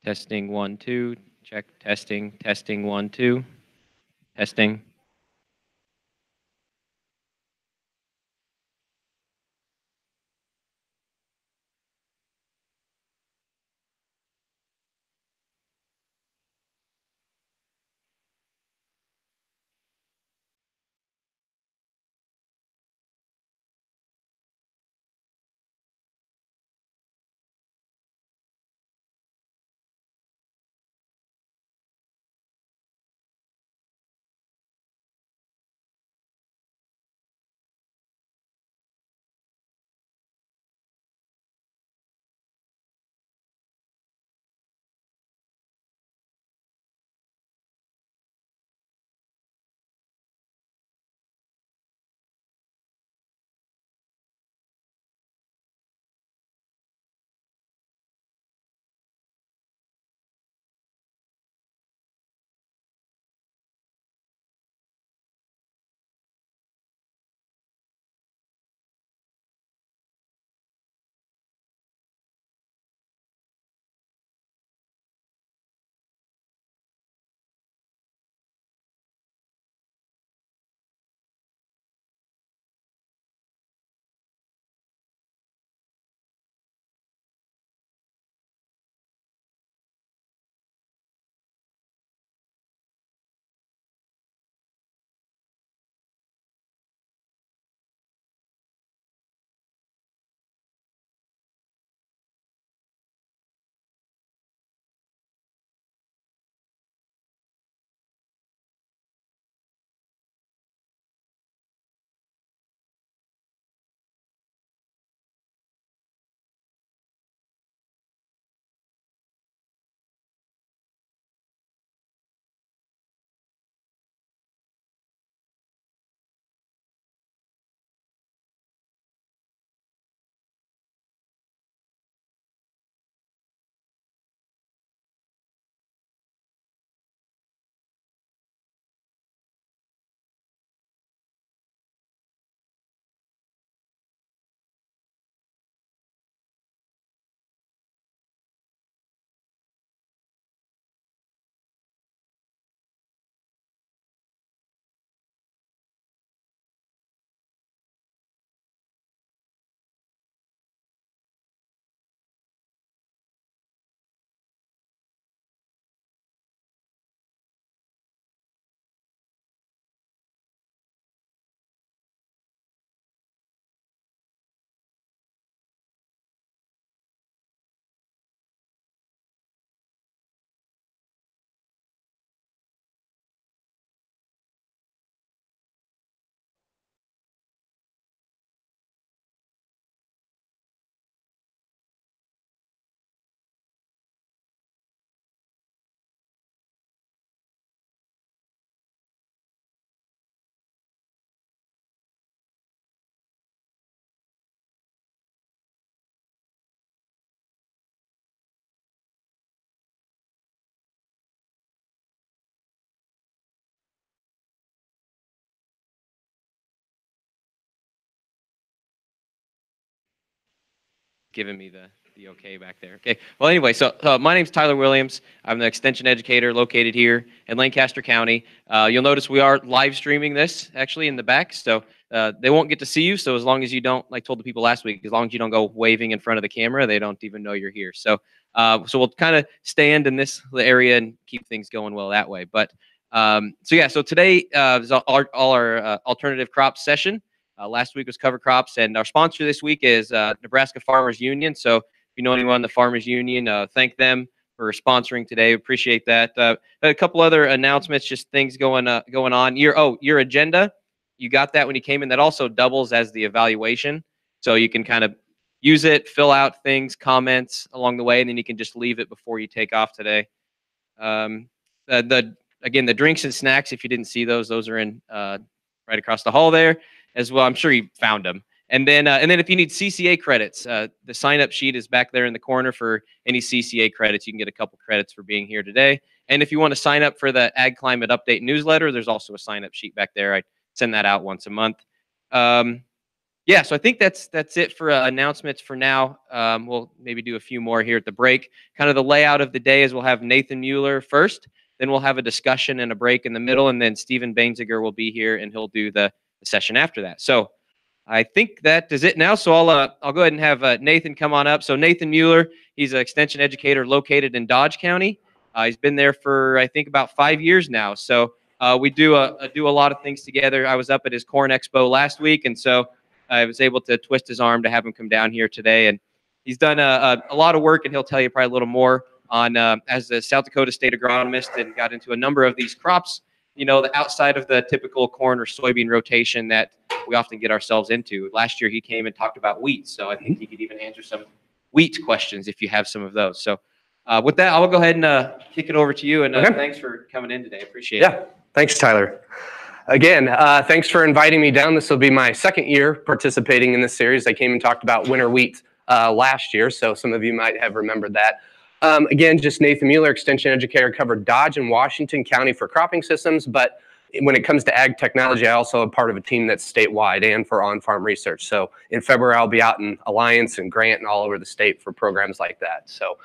Testing 1 2. Check. Testing. Testing 1 2. Testing. Giving me the okay back there. Okay. Well, anyway, so my name's Tyler Williams. I'm the extension educator located here in Lancaster County. You'll notice we are live streaming this actually in the back, so they won't get to see you. So as long as you don't, like told the people last week, as long as you don't go waving in front of the camera, they don't even know you're here. So we'll kind of stand in this area and keep things going well that way. But so yeah, so today is all our alternative crops session. Last week was cover crops, and our sponsor this week is Nebraska Farmers Union. So if you know anyone in the Farmers Union, thank them for sponsoring today. Appreciate that. A couple other announcements, just things going on. Your agenda, you got that when you came in. That also doubles as the evaluation, so you can kind of use it, fill out things, comments along the way, and then you can just leave it before you take off today. Um, the Again, the drinks and snacks, if you didn't see those are in right across the hall there as well. I'm sure you found them. And then if you need CCA credits, the sign up sheet is back there in the corner for any CCA credits. You can get a couple credits for being here today. And if you want to sign up for the Ag Climate Update newsletter, there's also a sign up sheet back there. I send that out once a month. Um, Yeah, so I think that's it for announcements for now. We'll maybe do a few more here at the break. Kind of the layout of the day is we'll have Nathan Mueller first, then we'll have a discussion and a break in the middle, and then Steven Bainziger will be here and he'll do the session after that. So I think that is it now. So I'll go ahead and have Nathan come on up. So Nathan Mueller, he's an extension educator located in Dodge County. He's been there for I think about 5 years now. So we do a lot of things together. I was up at his Corn Expo last week, and so I was able to twist his arm to have him come down here today. And he's done a lot of work, and he'll tell you probably a little more on as a South Dakota state agronomist, and got into a number of these crops, the outside of the typical corn or soybean rotation that we often get ourselves into. Last year, he came and talked about wheat. So I think he could even answer some wheat questions if you have some of those. So with that, I'll go ahead and kick it over to you. And thanks for coming in today. Appreciate it. Yeah, thanks, Tyler. Again, thanks for inviting me down. This will be my second year participating in this series. I came and talked about winter wheat last year, so some of you might have remembered that. Again, just Nathan Mueller, Extension Educator, covered Dodge and Washington County for cropping systems, but when it comes to ag technology, I also am part of a team that's statewide and for on-farm research. So in February, I'll be out in Alliance and Grant and all over the state for programs like that. So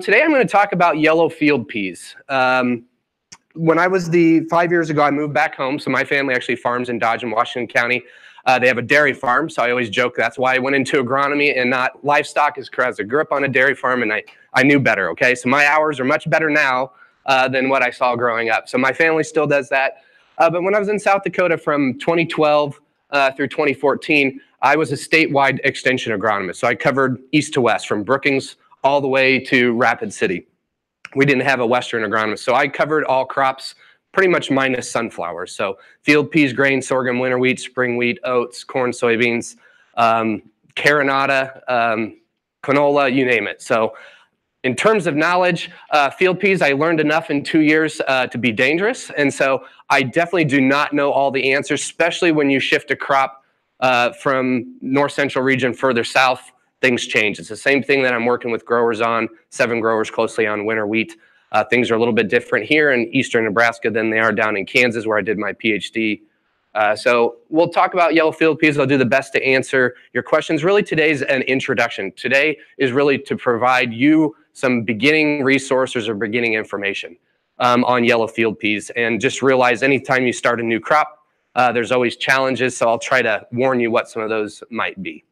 today I'm going to talk about yellow field peas. When I was 5 years ago, I moved back home. So my family actually farms in Dodge and Washington County. They have a dairy farm, so I always joke that's why I went into agronomy and not livestock, is because I grew up on a dairy farm and I knew better, okay? So my hours are much better now than what I saw growing up. So my family still does that. But when I was in South Dakota from 2012 through 2014, I was a statewide extension agronomist. So I covered east to west, from Brookings all the way to Rapid City. We didn't have a Western agronomist. So I covered all crops, pretty much minus sunflowers. So field peas, grain, sorghum, winter wheat, spring wheat, oats, corn, soybeans, carinata, canola, you name it. So in terms of knowledge, field peas, I learned enough in 2 years to be dangerous. And so I definitely do not know all the answers, especially when you shift a crop from north central region further south. Things change. It's the same thing that I'm working with growers on, 7 growers closely on winter wheat. Things are a little bit different here in eastern Nebraska than they are down in Kansas, where I did my PhD. So we'll talk about yellow field peas. I'll do the best to answer your questions. Really, today's an introduction. Today is really to provide you some beginning resources or beginning information on yellow field peas. And just realize anytime you start a new crop, there's always challenges. So I'll try to warn you what some of those might be.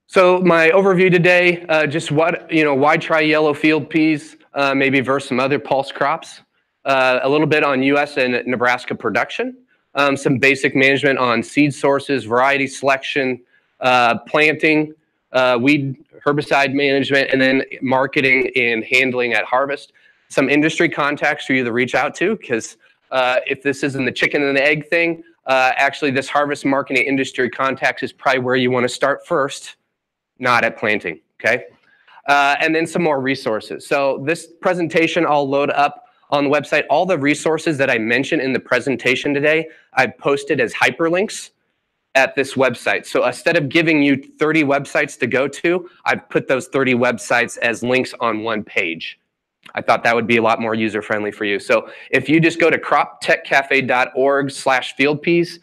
So my overview today, just why try yellow field peas, maybe versus some other pulse crops, a little bit on U.S. and Nebraska production, some basic management on seed sources, variety selection, planting, weed herbicide management, and then marketing and handling at harvest. Some industry contacts for you to reach out to, because if this isn't the chicken and the egg thing, actually this harvest marketing industry contacts is probably where you want to start first. Not at planting, okay? And then some more resources. So this presentation I'll load up on the website. All the resources that I mentioned in the presentation today, I posted as hyperlinks at this website. So instead of giving you 30 websites to go to, I've put those 30 websites as links on one page. I thought that would be a lot more user-friendly for you. So if you just go to croptechcafe.org/fieldpeas,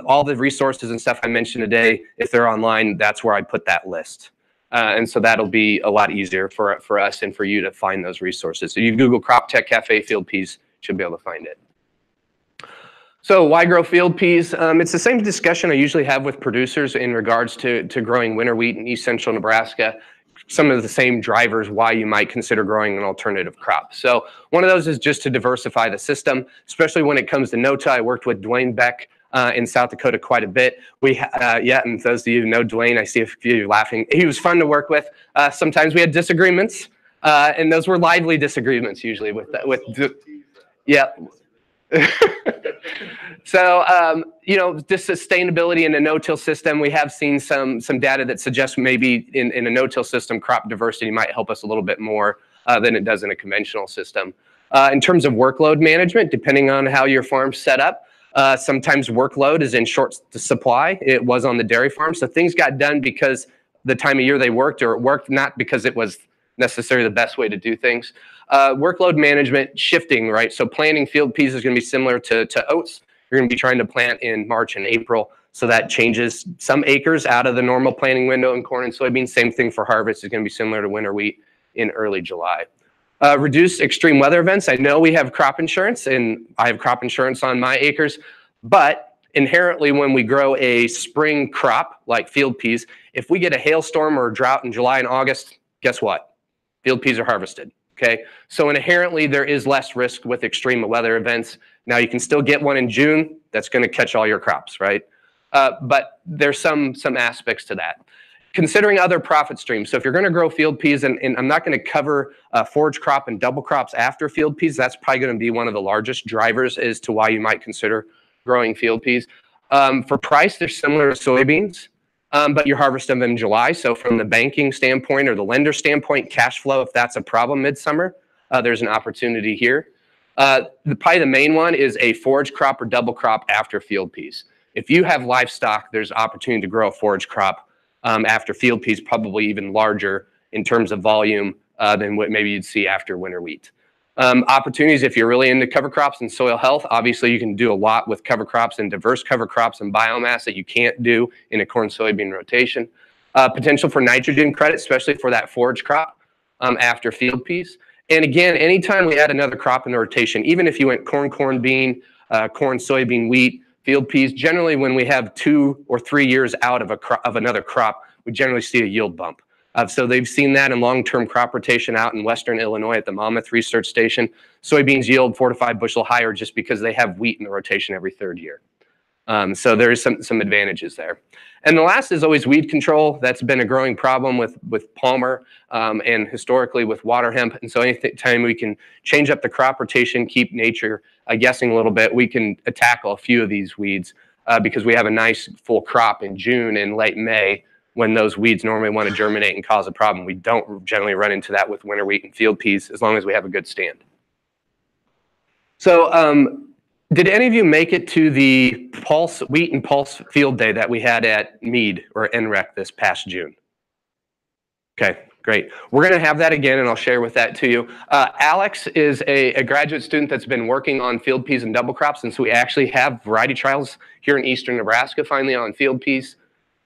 all the resources and stuff I mentioned today, if they're online, that's where I put that list. And so that'll be a lot easier for us and for you to find those resources. So you Google Crop Tech Cafe field peas, should be able to find it. So why grow field peas? It's the same discussion I usually have with producers in regards to growing winter wheat in east central Nebraska. Some of the same drivers why you might consider growing an alternative crop. So one of those is just to diversify the system, especially when it comes to no-till. I worked with Dwayne Beck in South Dakota quite a bit. And those of you who know Dwayne, I see a few of you laughing. He was fun to work with. Sometimes we had disagreements, and those were lively disagreements usually yeah. So, this sustainability in a no-till system, we have seen some data that suggests maybe in a no-till system, crop diversity might help us a little bit more than it does in a conventional system. In terms of workload management, depending on how your farm's set up, sometimes workload is in short supply. It was on the dairy farm. So things got done because the time of year they worked, or it worked not because it was necessarily the best way to do things. Workload management shifting, right? So planting field peas is going to be similar to oats. you're going to be trying to plant in March and April. So that changes some acres out of the normal planting window in corn and soybeans. Same thing for harvest is going to be similar to winter wheat in early July. Reduce extreme weather events. I know we have crop insurance, and I have crop insurance on my acres, but inherently when we grow a spring crop like field peas, if we get a hailstorm or a drought in July and August, guess what? Field peas are harvested. Okay, so inherently there is less risk with extreme weather events. Now you can still get one in June. That's going to catch all your crops, right? But there's some aspects to that. Considering other profit streams. So if you're going to grow field peas, and I'm not going to cover forage crop and double crops after field peas, that's probably going to be one of the largest drivers as to why you might consider growing field peas. For price, they're similar to soybeans, but you harvest them in July. So from the banking standpoint or the lender standpoint, cash flow, if that's a problem midsummer, there's an opportunity here. Probably the main one is a forage crop or double crop after field peas. If you have livestock, there's opportunity to grow a forage crop after field peas, probably even larger in terms of volume than what maybe you'd see after winter wheat. Opportunities, if you're really into cover crops and soil health, obviously you can do a lot with cover crops and diverse cover crops and biomass that you can't do in a corn soybean rotation. Potential for nitrogen credit, especially for that forage crop after field peas. And again, anytime we add another crop in the rotation, even if you went corn, bean, corn, soybean, wheat, field peas, generally when we have 2 or 3 years out of another crop, we generally see a yield bump. So they've seen that in long-term crop rotation out in Western Illinois at the Monmouth Research Station. Soybeans yield 4 to 5 bushel higher just because they have wheat in the rotation every 3rd year. So there is some advantages there. And the last is always weed control. That's been a growing problem with palmer and historically with water hemp. And so anytime we can change up the crop rotation, keep nature guessing a little bit, we can tackle a few of these weeds because we have a nice full crop in June and late May when those weeds normally want to germinate and cause a problem. We don't generally run into that with winter wheat and field peas as long as we have a good stand. So did any of you make it to the Pulse Wheat and Pulse Field Day that we had at Meade or NREC this past June? Okay, great. We're going to have that again, and I'll share with that to you. Alex is a graduate student that's been working on field peas and double crops, and so we actually have variety trials here in eastern Nebraska finally on field peas.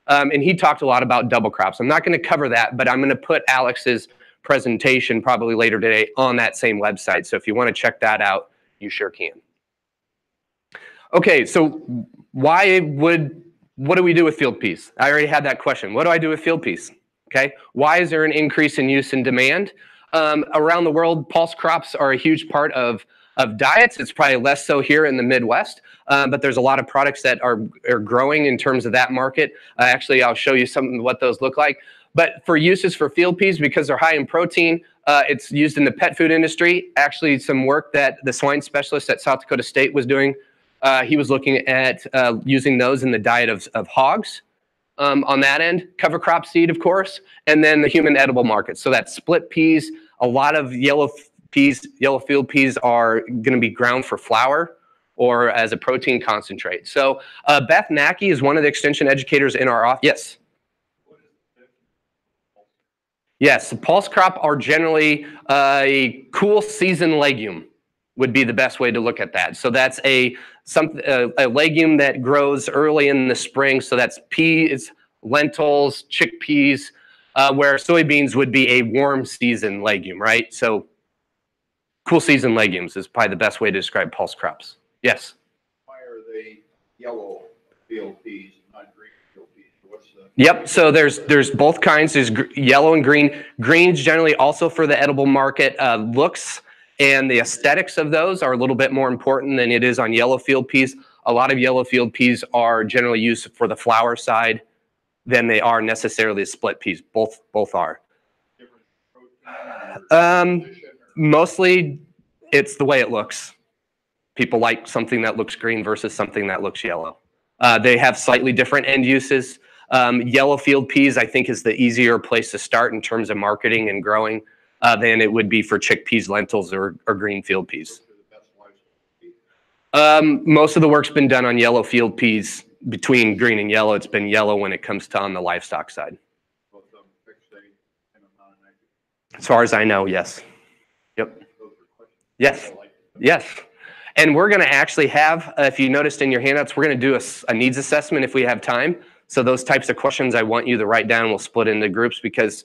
And he talked a lot about double crops. I'm not going to cover that, but I'm going to put Alex's presentation probably later today on that same website. So if you want to check that out, you sure can. Okay, so what do we do with field peas? I already had that question. What do I do with field peas? Okay, why is there an increase in use and demand? Around the world, pulse crops are a huge part of diets. It's probably less so here in the Midwest, but there's a lot of products that are growing in terms of that market. Actually, I'll show you some of what those look like. But for uses for field peas, because they're high in protein, it's used in the pet food industry. Actually, some work that the swine specialist at South Dakota State was doing, he was looking at using those in the diet of hogs on that end. Cover crop seed, of course, and then the human edible market. So that's split peas. A lot of yellow field peas are going to be ground for flour or as a protein concentrate. So Beth Nackey is one of the extension educators in our office. Yes. Yes, the pulse crop are generally a cool season legume would be the best way to look at that. So that's a legume that grows early in the spring. So that's peas, lentils, chickpeas, where soybeans would be a warm season legume, right? So cool season legumes is probably the best way to describe pulse crops. Yes? Why are they yellow field peas, not green field peas? What's the... Yep, so there's both kinds. There's yellow and green. Green's generally also for the edible market. Looks and the aesthetics of those are a little bit more important than it is on yellow field peas. A lot of yellow field peas are generally used for the flour side than they are necessarily split peas. Both are. Mostly it's the way it looks. People like something that looks green versus something that looks yellow. They have slightly different end uses. Yellow field peas, I think, is the easier place to start in terms of marketing and growing than it would be for chickpeas, lentils, or green field peas. Most of the work's been done on yellow field peas. Between green and yellow, it's been yellow when it comes to on the livestock side. As far as I know, yes. Yep. Yes. Yes. And we're going to actually have, if you noticed in your handouts, we're going to do a needs assessment if we have time. So those types of questions I want you to write down. We'll split into groups because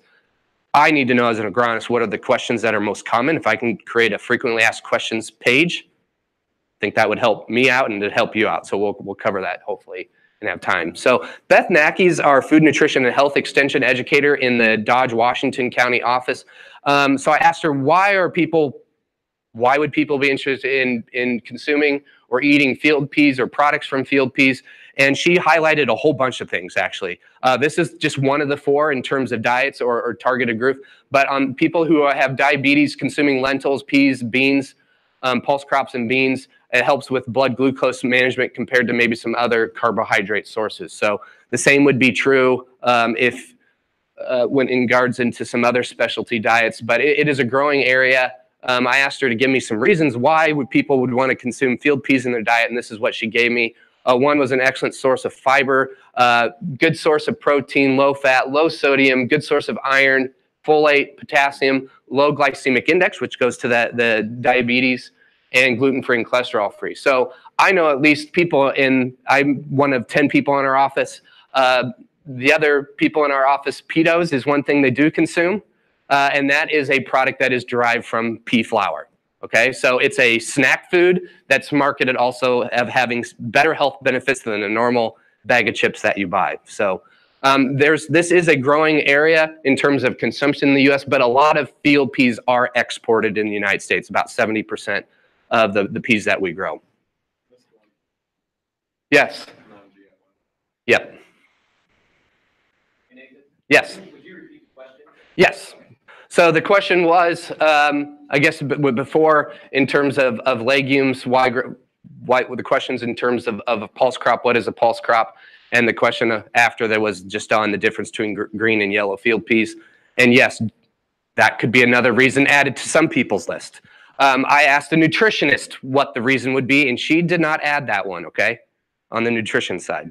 I need to know as an agronomist what are the questions that are most common. If I can create a frequently asked questions page, I think that would help me out and it'd help you out. So we'll cover that hopefully and have time. So Beth Nackey's our food nutrition and health extension educator in the Dodge, Washington County office. So I asked her, why would people be interested in consuming or eating field peas or products from field peas? And she highlighted a whole bunch of things, actually. This is just one of the 4 in terms of diets or targeted group. But on people who have diabetes consuming lentils, peas, beans, pulse crops and beans, it helps with blood glucose management compared to maybe some other carbohydrate sources. So the same would be true when in regards into some other specialty diets. But it is a growing area. I asked her to give me some reasons why people would want to consume field peas in their diet, and this is what she gave me. One was an excellent source of fiber, good source of protein, low fat, low sodium, good source of iron, folate, potassium, low glycemic index, which goes to the diabetes, and gluten-free and cholesterol-free. So I know at least I'm one of 10 people in our office. The other people in our office, Pitos is one thing they do consume. And that is a product that is derived from pea flour. Okay, so it's a snack food that's marketed also of having better health benefits than a normal bag of chips that you buy. So this is a growing area in terms of consumption in the U.S., but a lot of field peas are exported in the United States, about 70% of the peas that we grow. Yes. Yep. Yes. Would you repeat the question? Yes. So the question was, I guess before, in terms of legumes, why the questions in terms of a pulse crop, what is a pulse crop? And the question after that was just on the difference between green and yellow field peas. And yes, that could be another reason added to some people's list. I asked a nutritionist what the reason would be, and she did not add that one, okay, on the nutrition side.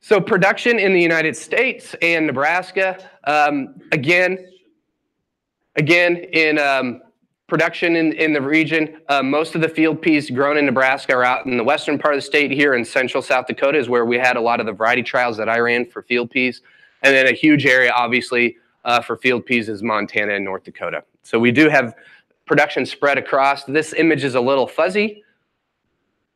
So production in the United States and Nebraska, again, in production in the region, most of the field peas grown in Nebraska are out in the western part of the state here in central South Dakota is where we had a lot of the variety trials that I ran for field peas. And then a huge area, obviously, for field peas is Montana and North Dakota. So we do have production spread across. This image is a little fuzzy.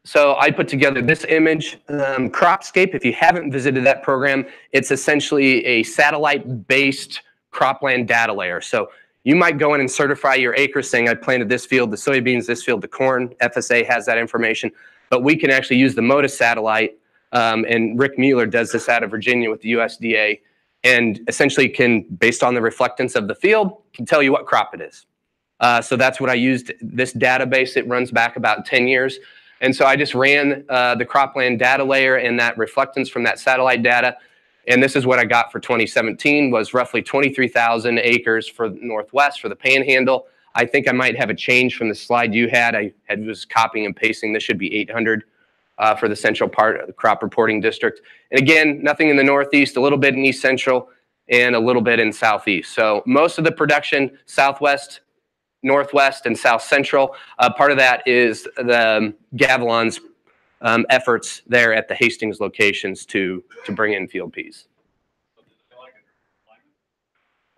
So I put together this image, Cropscape. If you haven't visited that program, it's essentially a satellite-based cropland data layer. So you might go in and certify your acres saying, I planted this field to soybeans, this field to corn. FSA has that information. But we can actually use the MODIS satellite, and Rick Mueller does this out of Virginia with the USDA, and essentially can, based on the reflectance of the field, can tell you what crop it is. So that's what I used. This database, it runs back about 10 years. And so I just ran the cropland data layer and that reflectance from that satellite data. And this is what I got for 2017 was roughly 23,000 acres for the Northwest for the Panhandle. I think I might have a change from the slide you had. I was copying and pasting. This should be 800 for the central part of the crop reporting district. And again, nothing in the Northeast, a little bit in East Central, and a little bit in Southeast. So most of the production, Southwest, Northwest, and South Central. Part of that is the Gavilon's efforts there at the Hastings locations to bring in field peas.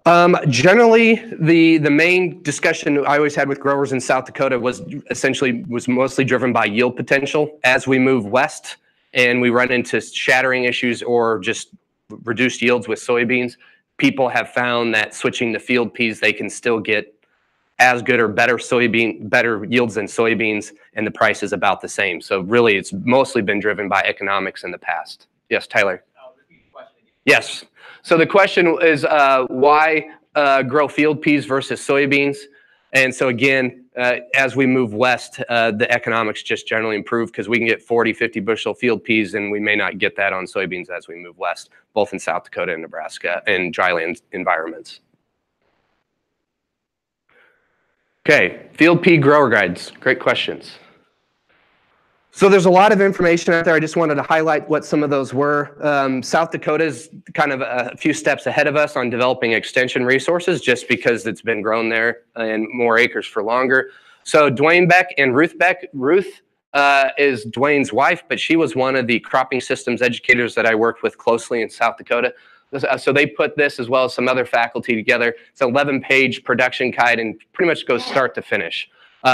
Generally, the main discussion I always had with growers in South Dakota was mostly driven by yield potential. As we move west and we run into shattering issues or just reduced yields with soybeans, people have found that switching to field peas, they can still get as good or better yields than soybeans, and the price is about the same. So really, it's mostly been driven by economics in the past. Yes, Tyler? Yes. So the question is why grow field peas versus soybeans? And so again, as we move west, the economics just generally improve because we can get 40, 50 bushel field peas, and we may not get that on soybeans as we move west, both in South Dakota and Nebraska and dryland environments. Okay, field pea grower guides, great questions. So there's a lot of information out there. I just wanted to highlight what some of those were. South Dakota is kind of a few steps ahead of us on developing extension resources just because it's been grown there and more acres for longer. So Dwayne Beck and Ruth Beck. Ruth is Dwayne's wife, but she was one of the cropping systems educators that I worked with closely in South Dakota. So they put this as well as some other faculty together. It's an 11-page production guide and pretty much goes start to finish.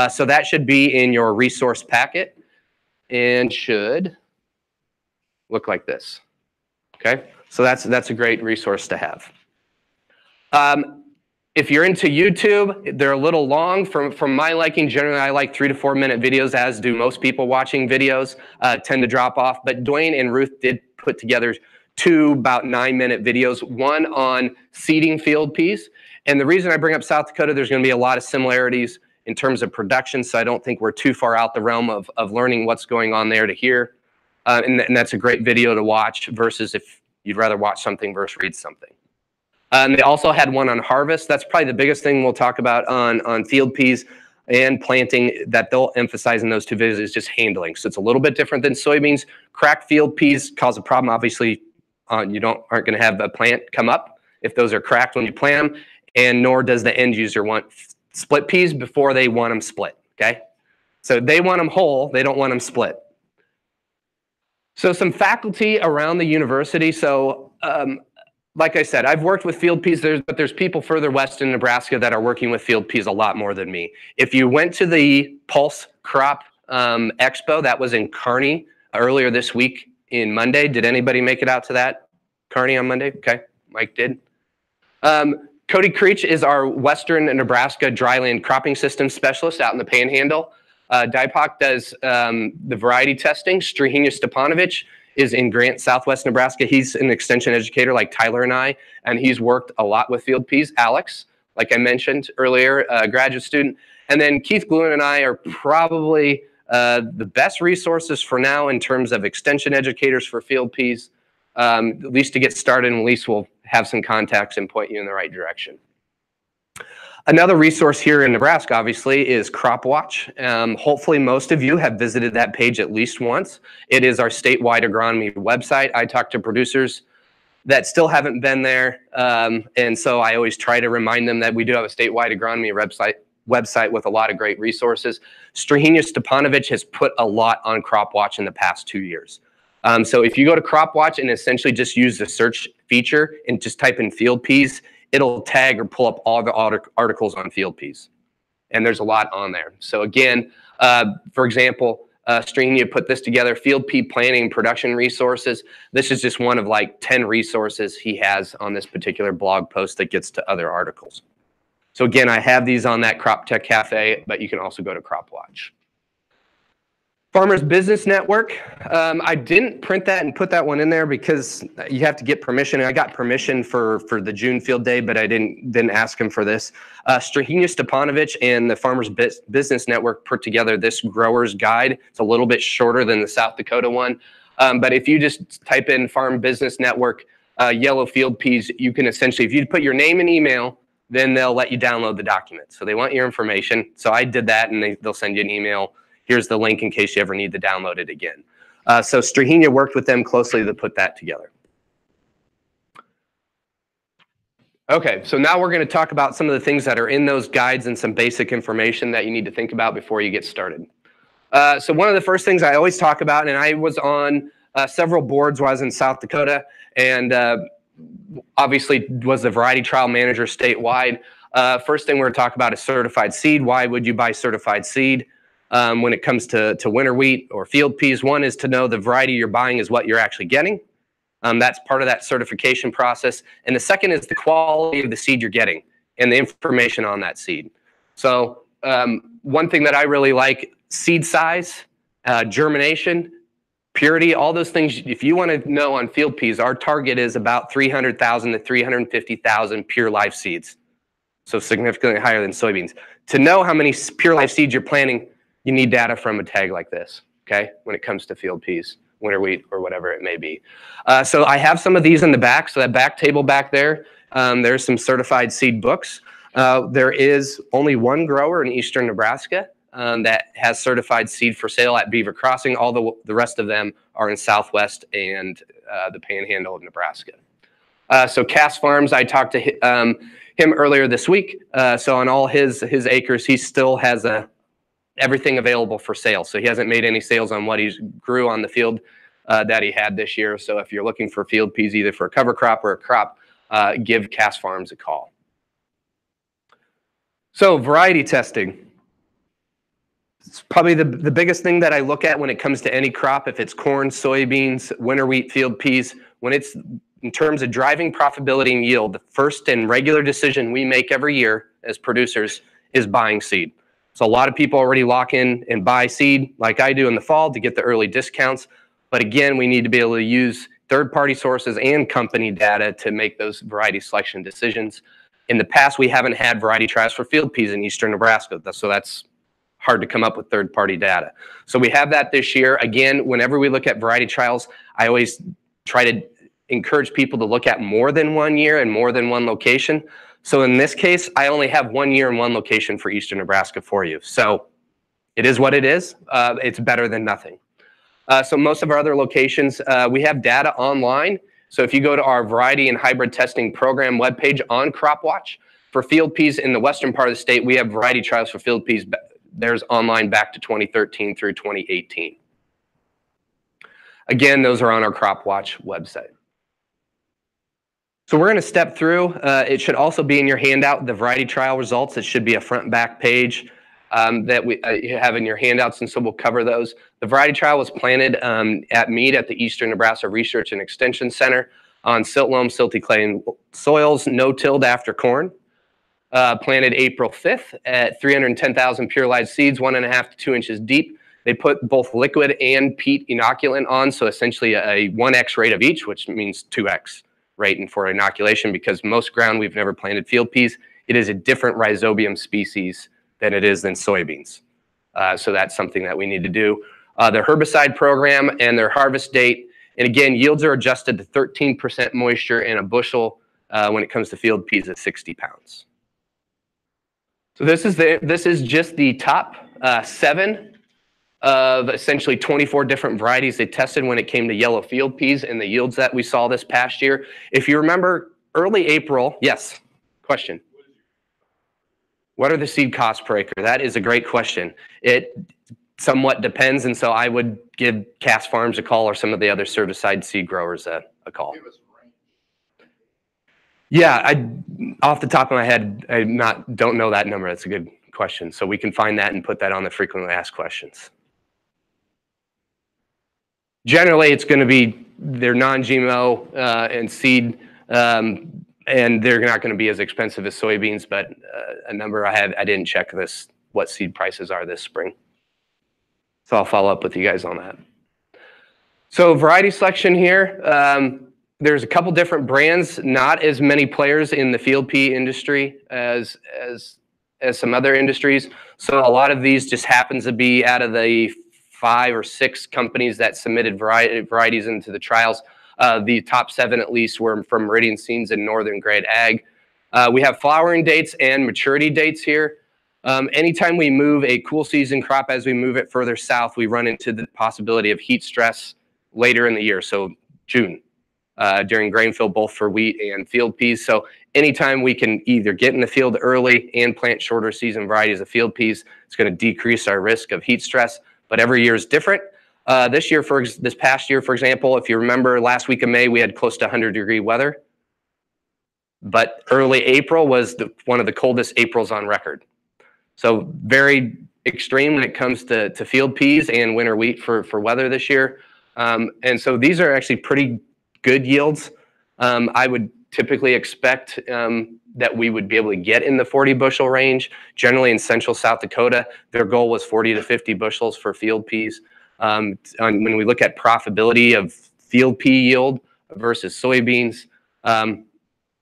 So that should be in your resource packet and should look like this. Okay, so that's a great resource to have. If you're into YouTube, they're a little long. From my liking, generally I like 3 to 4 minute videos, as do most people watching videos, tend to drop off. But Dwayne and Ruth did put together 2 about 9-minute videos, one on seeding field peas. And the reason I bring up South Dakota, there's going to be a lot of similarities in terms of production, so I don't think we're too far out the realm of learning what's going on there to here. And that's a great video to watch versus if you'd rather watch something versus read something. They also had one on harvest. That's probably the biggest thing we'll talk about on field peas and planting that they'll emphasize in those 2 videos is just handling. So it's a little bit different than soybeans. Cracked field peas cause a problem. Obviously, you aren't going to have a plant come up if those are cracked when you plant them, and nor does the end user want split peas before they want them split, okay? So they want them whole, they don't want them split. So some faculty around the university. So like I said, I've worked with field peas, but there's people further west in Nebraska that are working with field peas a lot more than me. If you went to the Pulse Crop Expo, that was in Kearney earlier this week in Monday. Did anybody make it out to that? Kearney on Monday? Okay, Mike did. Cody Creech is our Western Nebraska dryland cropping system specialist out in the Panhandle. Dipak does the variety testing. Strahina Stepanovich is in Grant, Southwest Nebraska. He's an extension educator like Tyler and I, and he's worked a lot with field peas. Alex, like I mentioned earlier, a graduate student. And then Keith Gluen and I are probably the best resources for now in terms of extension educators for field peas. At least to get started, and at least we'll have some contacts and point you in the right direction. Another resource here in Nebraska, obviously, is Crop Watch. Hopefully most of you have visited that page at least once. It is our statewide agronomy website. I talk to producers that still haven't been there, and so I always try to remind them that we do have a statewide agronomy website with a lot of great resources. Strahina Stepanovich has put a lot on Crop Watch in the past 2 years. So if you go to Crop Watch and essentially just use the search feature and just type in field peas, it'll tag or pull up all the articles on field peas. And there's a lot on there. So again, for example, Strahina put this together, field pea planting and production resources. This is just one of like 10 resources he has on this particular blog post that gets to other articles. So again, I have these on that Crop Tech Cafe, but you can also go to Crop Watch. Farmers Business Network. I didn't print that and put that one in there because you have to get permission. I got permission for the June field day, but I didn't ask him for this. Strahina Stepanovich and the Farmers Business Network put together this grower's guide. It's a little bit shorter than the South Dakota one. But if you just type in Farm Business Network, yellow field peas, you can essentially, if you put your name and email, then they'll let you download the document. So they want your information. So I did that, and they'll send you an email. Here's the link in case you ever need to download it again. So Strahina worked with them closely to put that together. Okay, so now we're going to talk about some of the things that are in those guides and some basic information that you need to think about before you get started. So one of the first things I always talk about, and I was on several boards while I was in South Dakota, and obviously was the variety trial manager statewide. First thing we're going to talk about is certified seed. Why would you buy certified seed? When it comes to winter wheat or field peas, one is to know the variety you're buying is what you're actually getting. That's part of that certification process. And the second is the quality of the seed you're getting and the information on that seed. So one thing that I really like, seed size, germination, purity, all those things. If you want to know on field peas, our target is about 300,000 to 350,000 pure live seeds. So significantly higher than soybeans. To know how many pure live seeds you're planting, you need data from a tag like this, okay, when it comes to field peas, winter wheat, or whatever it may be. So I have some of these in the back. So that back table back there, there's some certified seed books. There is only one grower in eastern Nebraska that has certified seed for sale at Beaver Crossing. All the rest of them are in Southwest and the Panhandle of Nebraska. So Cass Farms, I talked to him earlier this week. So on all his acres, he still has everything available for sale. So he hasn't made any sales on what he grew on the field that he had this year. So if you're looking for field peas, either for a cover crop or a crop, give Cass Farms a call. So variety testing. It's probably the biggest thing that I look at when it comes to any crop. If it's corn, soybeans, winter wheat, field peas, when it's in terms of driving profitability and yield, the first and regular decision we make every year as producers is buying seed. So a lot of people already lock in and buy seed like I do in the fall to get the early discounts. But again, we need to be able to use third-party sources and company data to make those variety selection decisions. In the past, we haven't had variety trials for field peas in eastern Nebraska, so that's hard to come up with third-party data. So we have that this year. Again, whenever we look at variety trials, I always try to encourage people to look at more than 1 year and more than one location. So in this case, I only have 1 year and one location for eastern Nebraska for you. So it is what it is. It's better than nothing. So most of our other locations, we have data online. So if you go to our variety and hybrid testing program webpage on CropWatch, for field peas in the western part of the state, we have variety trials for field peas. There's online back to 2013 through 2018. Again, those are on our CropWatch website. So we're going to step through. It should also be in your handout, the variety trial results. It should be a front and back page that you have in your handouts, and so we'll cover those. The variety trial was planted at Mead at the Eastern Nebraska Research and Extension Center on silt loam, silty clay soils, no-tilled after corn. Planted April 5th at 310,000 pure live seeds, 1.5 to 2 inches deep. They put both liquid and peat inoculant on, so essentially a 1x rate of each, which means 2x rate for inoculation, because most ground we've never planted field peas, it is a different rhizobium species than it is than soybeans. So that's something that we need to do. Their herbicide program and their harvest date, and again, yields are adjusted to 13% moisture in a bushel when it comes to field peas at 60 pounds. So this is just the top 7 of essentially 24 different varieties they tested when it came to yellow field peas and the yields that we saw this past year. If you remember early April, yes, question. What are the seed costs per acre? That is a great question. It somewhat depends, and so I would give Cass Farms a call or some of the other certified seed growers a call. Yeah, off the top of my head, don't know that number. That's a good question. So we can find that and put that on the frequently asked questions. Generally, it's going to be they're non-GMO and seed, and they're not going to be as expensive as soybeans. But a number I didn't check what seed prices are this spring. So I'll follow up with you guys on that. So variety selection here. There's a couple different brands, not as many players in the field pea industry as some other industries. So a lot of these just happens to be out of the 5 or 6 companies that submitted varieties into the trials. The top 7 at least were from Meridian Seeds and Northern Grade Ag. We have flowering dates and maturity dates here. Anytime we move a cool season crop, as we move it further south, we run into the possibility of heat stress later in the year, so June. During grain fill, both for wheat and field peas. So anytime we can either get in the field early and plant shorter season varieties of field peas, it's going to decrease our risk of heat stress. But every year is different. This past year, for example, if you remember last week of May, we had close to 100-degree weather. But early April was one of the coldest Aprils on record. So very extreme when it comes to field peas and winter wheat for weather this year. And so these are actually pretty good yields. I would typically expect that we would be able to get in the 40 bushel range. Generally in central South Dakota, their goal was 40 to 50 bushels for field peas. When we look at profitability of field pea yield versus soybeans,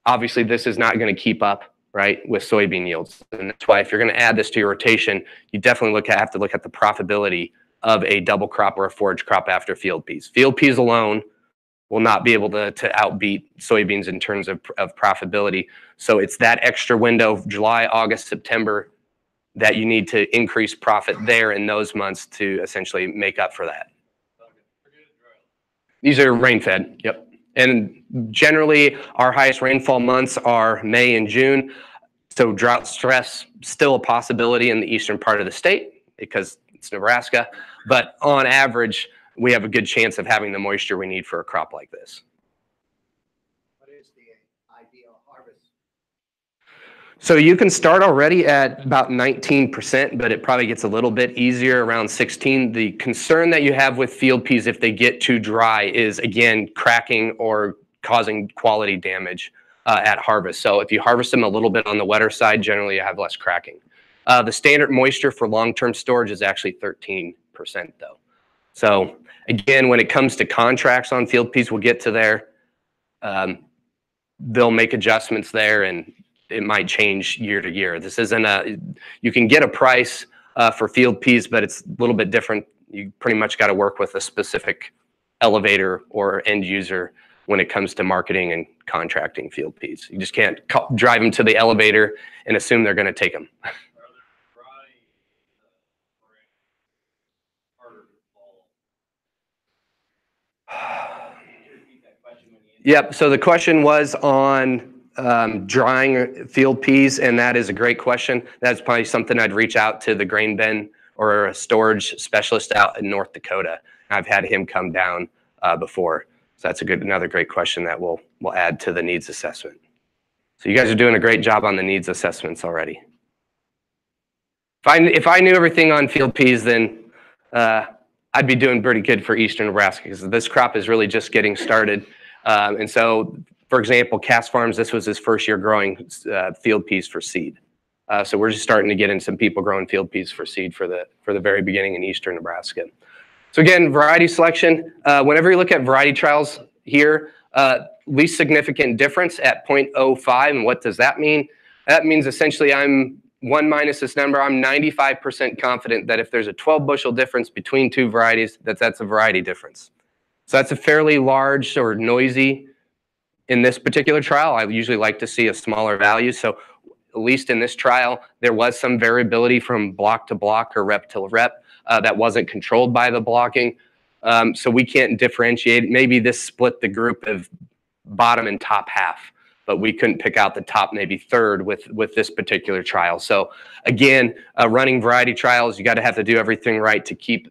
obviously this is not going to keep up, right, with soybean yields. And that's why if you're going to add this to your rotation, you definitely have to look at the profitability of a double crop or a forage crop after field peas. Field peas alone will not be able to outbeat soybeans in terms of profitability. So it's that extra window, July, August, September, that you need to increase profit there in those months to essentially make up for that. These are rain-fed, yep. And generally, our highest rainfall months are May and June. So drought stress, still a possibility in the eastern part of the state because it's Nebraska. But on average, we have a good chance of having the moisture we need for a crop like this. What is the ideal harvest? So you can start already at about 19%, but it probably gets a little bit easier around 16. The concern that you have with field peas if they get too dry is, again, cracking or causing quality damage at harvest. So if you harvest them a little bit on the wetter side, generally you have less cracking. The standard moisture for long-term storage is actually 13% though. So again, when it comes to contracts on field peas, we'll get to there. They'll make adjustments there and it might change year to year. This isn't you can get a price for field peas, but it's a little bit different. You pretty much got to work with a specific elevator or end user when it comes to marketing and contracting field peas. You just can't drive them to the elevator and assume they're going to take them. Yep, so the question was on drying field peas, and that is a great question. That's probably something I'd reach out to the grain bin or a storage specialist out in North Dakota. I've had him come down before. So that's another great question that we'll add to the needs assessment. So you guys are doing a great job on the needs assessments already. If I knew everything on field peas, then I'd be doing pretty good for eastern Nebraska because this crop is really just getting started. And so, for example, Cass Farms, this was his first year growing field peas for seed. So we're just starting to get in some people growing field peas for seed for the very beginning in eastern Nebraska. So again, variety selection. Whenever you look at variety trials here, least significant difference at 0.05. And what does that mean? That means essentially I'm 1 minus this number. I'm 95% confident that if there's a 12 bushel difference between two varieties, that's a variety difference. So that's a fairly large or noisy in this particular trial. I usually like to see a smaller value. So at least in this trial, there was some variability from block to block or rep to rep that wasn't controlled by the blocking. So we can't differentiate. Maybe this split the group of bottom and top half, but we couldn't pick out the top maybe third with this particular trial. So again, running variety trials, you got to have to do everything right to keep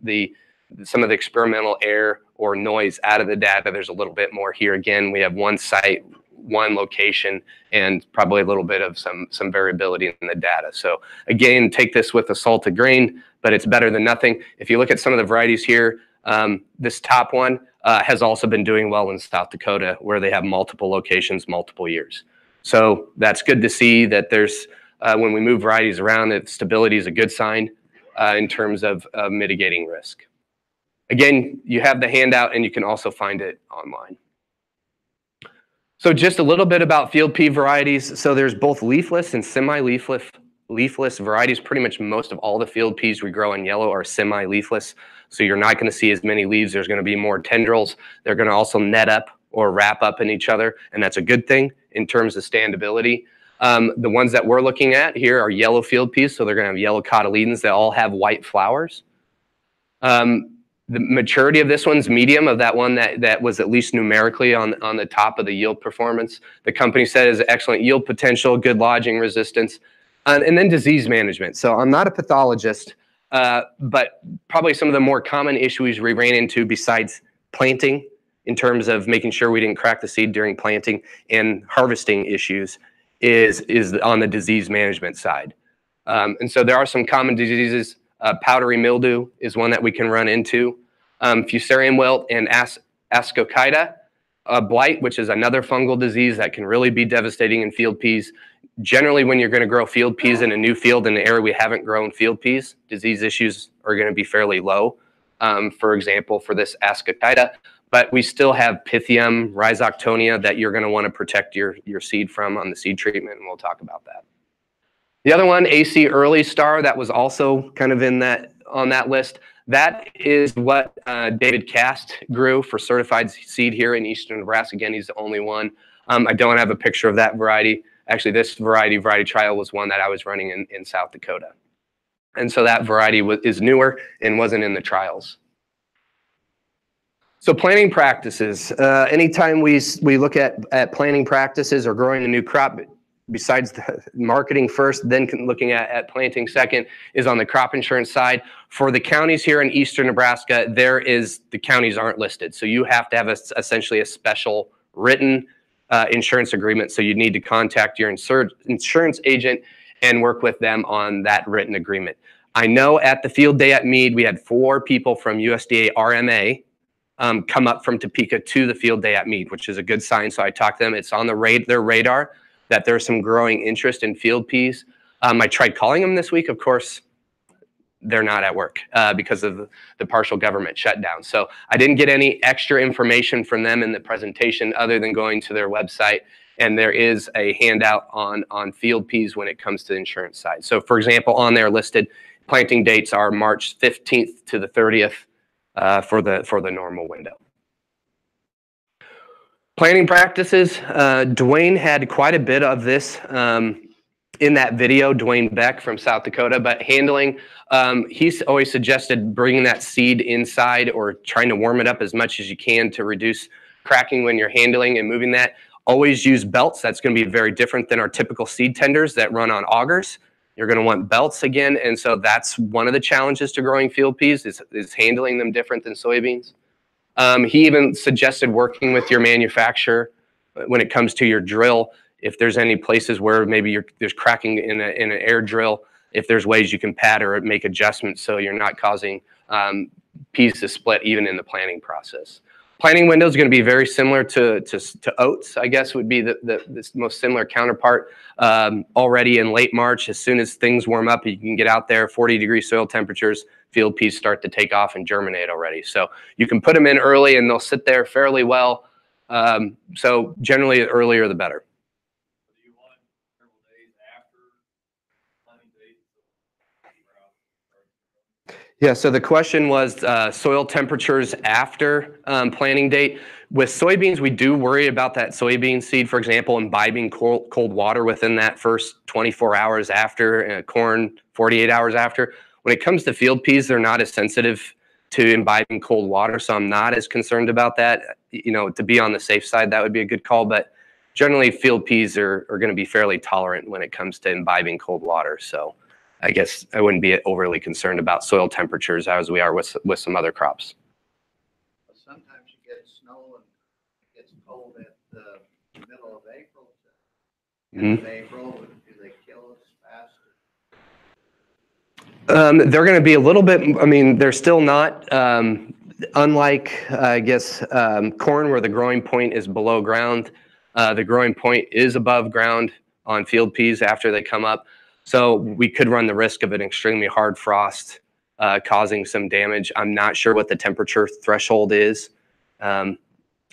some of the experimental air or noise out of the data. There's a little bit more here. Again, we have one site, one location, and probably a little bit of some variability in the data. So again, take this with a salt of grain, but it's better than nothing. If you look at some of the varieties here, this top one has also been doing well in South Dakota, where they have multiple locations, multiple years. So that's good to see that there's, when we move varieties around, that stability is a good sign in terms of mitigating risk. Again, you have the handout and you can also find it online. So just a little bit about field pea varieties. So there's both leafless and semi-leafless varieties. Pretty much most of all the field peas we grow in yellow are semi-leafless. So you're not going to see as many leaves. There's going to be more tendrils. They're going to also net up or wrap up in each other. And that's a good thing in terms of standability. The ones that we're looking at here are yellow field peas. So they're going to have yellow cotyledons. They all have white flowers. The maturity of this one's medium, of that one that was at least numerically on the top of the yield performance. The company said is excellent yield potential, good lodging resistance, and then disease management. So I'm not a pathologist, but probably some of the more common issues we ran into besides planting in terms of making sure we didn't crack the seed during planting and harvesting issues is on the disease management side. And so there are some common diseases. Powdery mildew is one that we can run into. Fusarium wilt and ascochyta blight, which is another fungal disease that can really be devastating in field peas. Generally, when you're going to grow field peas in a new field in an area we haven't grown field peas, disease issues are going to be fairly low. For example, for this ascochyta, but we still have Pythium, Rhizoctonia that you're going to want to protect your seed from on the seed treatment, and we'll talk about that. The other one, AC Early Star, that was also kind of on that list. That is what David Cast grew for certified seed here in eastern Nebraska. Again, he's the only one. I don't have a picture of that variety. Actually, this variety trial was one that I was running in South Dakota. And so that variety is newer and wasn't in the trials. So planting practices. Anytime we look at planting practices or growing a new crop, besides the marketing first, then looking at planting second, is on the crop insurance side. For the counties here in eastern Nebraska, the counties aren't listed. So you have to have essentially a special written insurance agreement. So you need to contact your insurance agent and work with them on that written agreement. I know at the field day at Meade, we had 4 people from USDA RMA come up from Topeka to the field day at Meade, which is a good sign. So I talked to them. It's on their radar that there's some growing interest in field peas. I tried calling them this week. Of course, they're not at work because of the partial government shutdown. So I didn't get any extra information from them in the presentation other than going to their website. And there is a handout on field peas when it comes to the insurance side. So for example, on there listed, planting dates are March 15th to the 30th for the normal window. Planting practices, Dwayne had quite a bit of this in that video, Dwayne Beck from South Dakota, but handling, he's always suggested bringing that seed inside or trying to warm it up as much as you can to reduce cracking when you're handling and moving that. Always use belts. That's going to be very different than our typical seed tenders that run on augers. You're going to want belts again, and so that's one of the challenges to growing field peas is handling them different than soybeans. He even suggested working with your manufacturer when it comes to your drill. If there's any places where maybe there's cracking in an air drill, if there's ways you can pad or make adjustments so you're not causing peas to split even in the planting process. Planting window is going to be very similar to oats, I guess would be the most similar counterpart. Already in late March, as soon as things warm up, you can get out there, 40-degree soil temperatures, field peas start to take off and germinate already. So you can put them in early and they'll sit there fairly well. So generally, earlier the better. Do you want several days after planting date? Yeah, so the question was soil temperatures after planting date. With soybeans, we do worry about that soybean seed, for example, imbibing cold water within that first 24 hours after, corn 48 hours after. When it comes to field peas, they're not as sensitive to imbibing cold water, so I'm not as concerned about that. You know, to be on the safe side, that would be a good call, but generally field peas are going to be fairly tolerant when it comes to imbibing cold water. So I guess I wouldn't be overly concerned about soil temperatures as we are with some other crops. Sometimes you get snow and it gets cold at the middle of April. End of April, do they kill us faster? They're going to be a little bit, I mean, they're still not, unlike, I guess, corn where the growing point is below ground. The growing point is above ground on field peas after they come up. So we could run the risk of an extremely hard frost causing some damage. I'm not sure what the temperature threshold is. I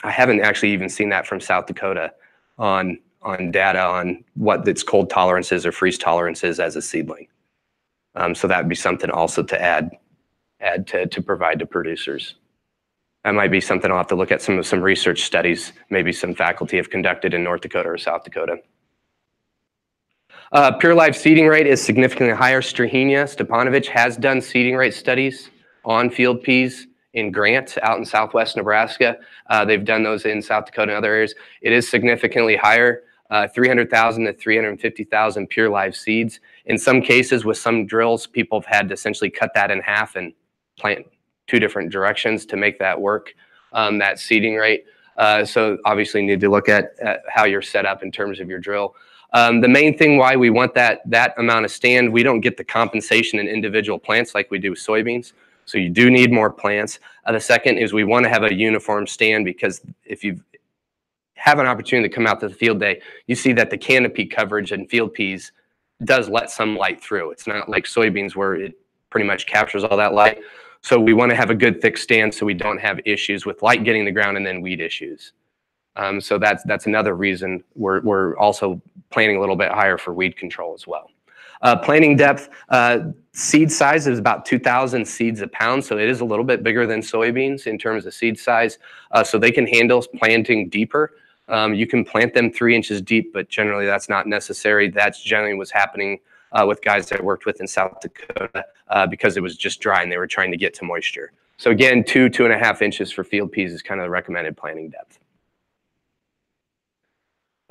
haven't actually even seen that from South Dakota on data on what its cold tolerances or freeze tolerances as a seedling. So that would be something also to add to provide to producers. That might be something I'll have to look at some research studies, maybe some faculty have conducted in North Dakota or South Dakota. Pure live seeding rate is significantly higher. Strahenia Stepanovich has done seeding rate studies on field peas in Grant out in southwest Nebraska. They've done those in South Dakota and other areas. It is significantly higher, 300,000 to 350,000 pure live seeds. In some cases with some drills, people have had to essentially cut that in half and plant 2 different directions to make that work, that seeding rate. So obviously you need to look at how you're set up in terms of your drill. The main thing why we want that amount of stand, we don't get the compensation in individual plants like we do with soybeans. So you do need more plants. The second is we want to have a uniform stand, because if you have an opportunity to come out to the field day, you see that the canopy coverage in field peas does let some light through. It's not like soybeans where it pretty much captures all that light. So we want to have a good thick stand so we don't have issues with light getting the ground and then weed issues. So that's another reason we're also planting a little bit higher for weed control as well. Planting depth, seed size is about 2,000 seeds a pound, so it is a little bit bigger than soybeans in terms of seed size. So they can handle planting deeper. You can plant them 3 inches deep, but generally that's not necessary. That's generally what's happening with guys that I worked with in South Dakota because it was just dry and they were trying to get to moisture. So again, 2.5 inches for field peas is kind of the recommended planting depth.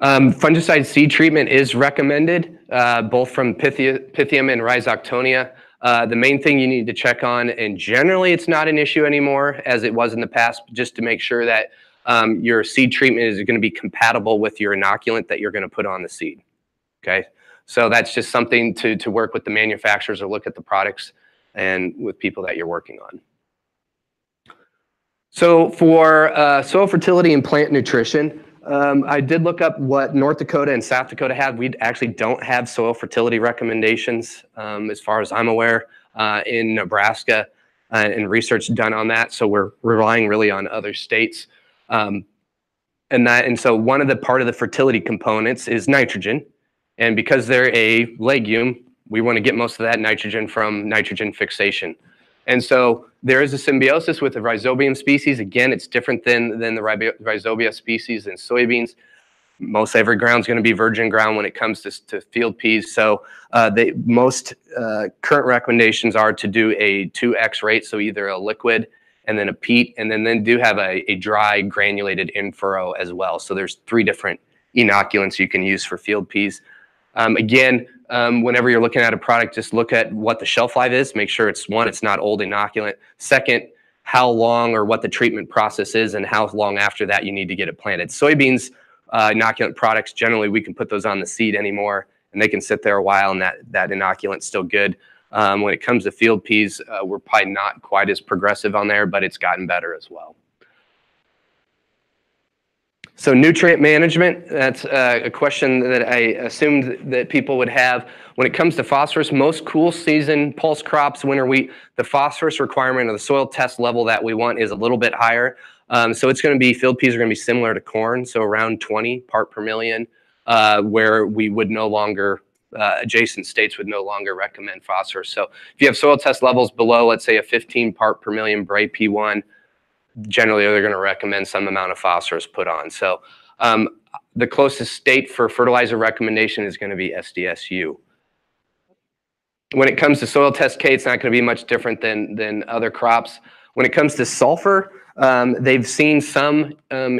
Fungicide seed treatment is recommended, both from Pythium and Rhizoctonia. The main thing you need to check on, and generally it's not an issue anymore as it was in the past, just to make sure that your seed treatment is going to be compatible with your inoculant that you're going to put on the seed. Okay, so that's just something to work with the manufacturers or look at the products and with people that you're working on. So for soil fertility and plant nutrition, I did look up what North Dakota and South Dakota have. We actually don't have soil fertility recommendations as far as I'm aware in Nebraska and research done on that. So we're relying really on other states. And so one of the part of the fertility components is nitrogen. And because they're a legume, we want to get most of that nitrogen from nitrogen fixation. And so there is a symbiosis with the rhizobium species. Again, it's different than the rhizobia species in soybeans. Most every ground is going to be virgin ground when it comes to field peas. So most current recommendations are to do a 2x rate, so either a liquid and then a peat, and then do have a dry granulated in-furrow as well. So there's 3 different inoculants you can use for field peas. Again, whenever you're looking at a product, just look at what the shelf life is. Make sure it's not old inoculant. Second, how long or what the treatment process is and how long after that you need to get it planted. Soybeans, inoculant products, generally we can put those on the seed anymore and they can sit there a while and that inoculant's still good. When it comes to field peas, we're probably not quite as progressive on there, but it's gotten better as well. So nutrient management, that's a question that I assumed that people would have. When it comes to phosphorus, most cool season pulse crops, winter wheat, the phosphorus requirement or the soil test level that we want is a little bit higher. So it's going to be, field peas are going to be similar to corn, so around 20 part per million, where we would no longer, adjacent states would no longer recommend phosphorus. So if you have soil test levels below, let's say a 15 part per million Bray P1, generally they're going to recommend some amount of phosphorus put on. So the closest state for fertilizer recommendation is going to be SDSU. When it comes to soil test K, it's not going to be much different than other crops. When it comes to sulfur, they've seen some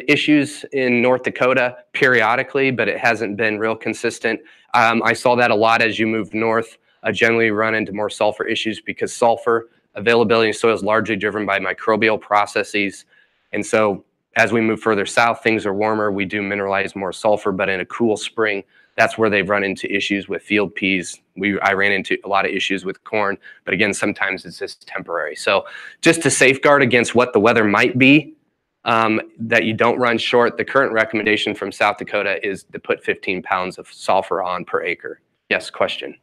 issues in North Dakota periodically, but it hasn't been real consistent. I saw that a lot as you move north. Generally run into more sulfur issues because sulfur availability in soil is largely driven by microbial processes. And so as we move further south, things are warmer, we do mineralize more sulfur, but in a cool spring, that's where they've run into issues with field peas. I ran into a lot of issues with corn, but again, sometimes it's just temporary. So just to safeguard against what the weather might be, that you don't run short, the current recommendation from South Dakota is to put 15 pounds of sulfur on per acre. Yes, question.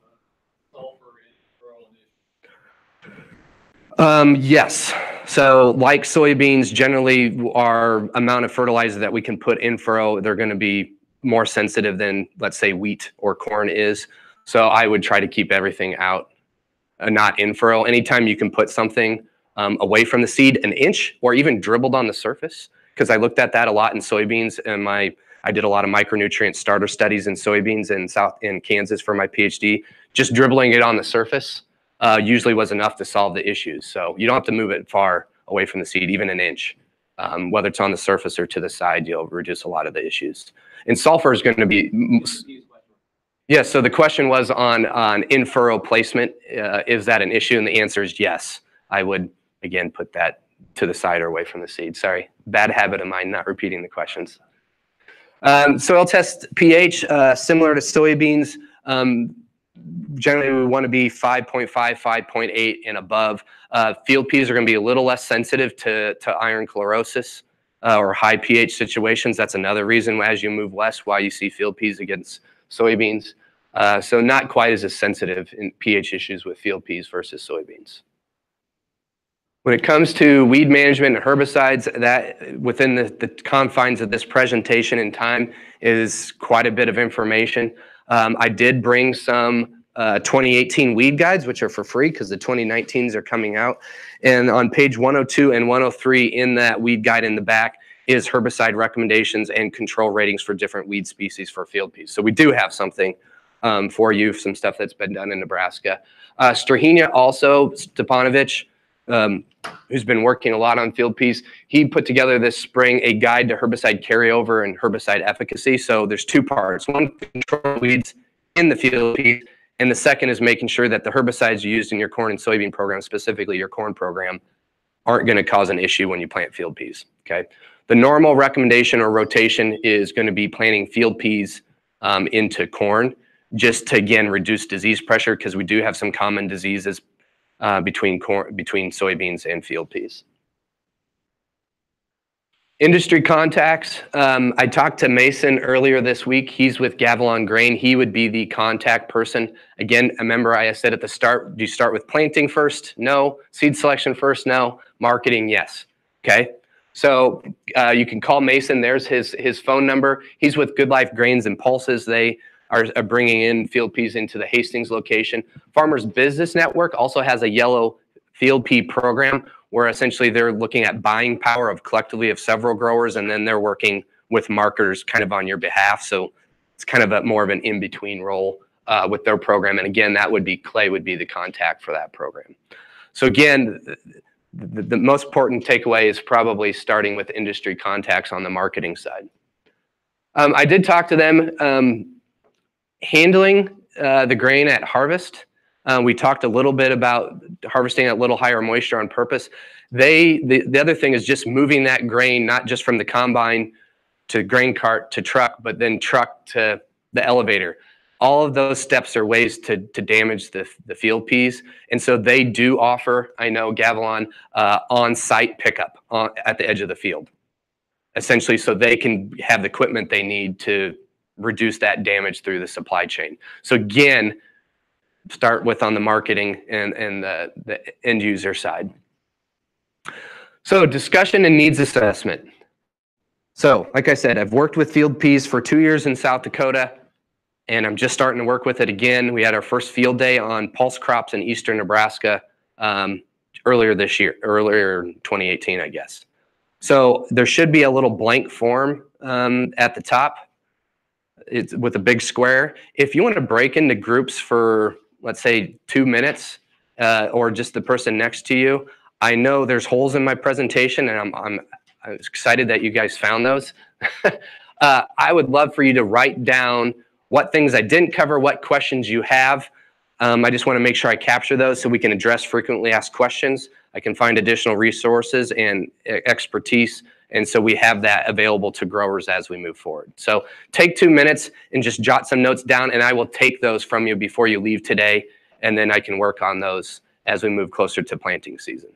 Yes. So like soybeans, generally our amount of fertilizer that we can put in furrow, they're going to be more sensitive than, let's say, wheat or corn is. So I would try to keep everything out, not in furrow. Anytime you can put something away from the seed, an inch or even dribbled on the surface, because I looked at that a lot in soybeans and I did a lot of micronutrient starter studies in soybeans in Kansas for my PhD. Just dribbling it on the surface usually was enough to solve the issues. So you don't have to move it far away from the seed, even an inch. Whether it's on the surface or to the side, you'll reduce a lot of the issues. And sulfur is going to be, yeah, so the question was on in-furrow placement. Is that an issue? And the answer is yes. I would, again, put that to the side or away from the seed. Sorry, bad habit of mine not repeating the questions. Soil test pH, similar to soybeans. Generally, we want to be 5.5, 5.8 and above. Field peas are going to be a little less sensitive to iron chlorosis or high pH situations. That's another reason as you move west why you see field peas against soybeans. So not quite as sensitive in pH issues with field peas versus soybeans. When it comes to weed management and herbicides, that within the confines of this presentation in time is quite a bit of information. I did bring some 2018 weed guides, which are for free because the 2019s are coming out. And on page 102 and 103 in that weed guide in the back is herbicide recommendations and control ratings for different weed species for field peas. So we do have something for you, some stuff that's been done in Nebraska. Strahina also, Stepanovich, who's been working a lot on field peas, he put together this spring a guide to herbicide carryover and herbicide efficacy. So there's two parts. One, control weeds in the field peas, and the second is making sure that the herbicides used in your corn and soybean program, specifically your corn program, aren't going to cause an issue when you plant field peas, okay? The normal recommendation or rotation is going to be planting field peas into corn, just to, again, reduce disease pressure, because we do have some common diseases between soybeans and field peas. Industry contacts. I talked to Mason earlier this week. He's with Gavilon Grain. He would be the contact person. Again, remember I said at the start, do you start with planting first? No. Seed selection first? No. Marketing? Yes. Okay. So you can call Mason. There's his phone number. He's with Good Life Grains and Pulses. They are bringing in field peas into the Hastings location. Farmers Business Network also has a yellow field pea program where essentially they're looking at buying power of collectively of several growers, and then they're working with marketers kind of on your behalf. So it's kind of more of an in-between role with their program. And again, that would be Clay would be the contact for that program. So again, the most important takeaway is probably starting with industry contacts on the marketing side. I did talk to them handling the grain at harvest. We talked a little bit about harvesting at a little higher moisture on purpose. The other thing is just moving that grain, not just from the combine to grain cart to truck, but then truck to the elevator. All of those steps are ways to damage the field peas. And so they do offer, I know, Gavilon, on-site pickup at the edge of the field, essentially, so they can have the equipment they need to reduce that damage through the supply chain. So again, start with on the marketing and the end user side. So discussion and needs assessment. So like I said, I've worked with field peas for 2 years in South Dakota, and I'm just starting to work with it again. We had our first field day on pulse crops in eastern Nebraska earlier this year, earlier in 2018, I guess. So there should be a little blank form at the top. It's with a big square. If you want to break into groups for, let's say, 2 minutes, or just the person next to you, I know there's holes in my presentation, and I'm excited that you guys found those. I would love for you to write down what things I didn't cover, what questions you have. I just want to make sure I capture those so we can address frequently asked questions. I can find additional resources and expertise, and so we have that available to growers as we move forward. So take 2 minutes and just jot some notes down, and I will take those from you before you leave today, and then I can work on those as we move closer to planting season.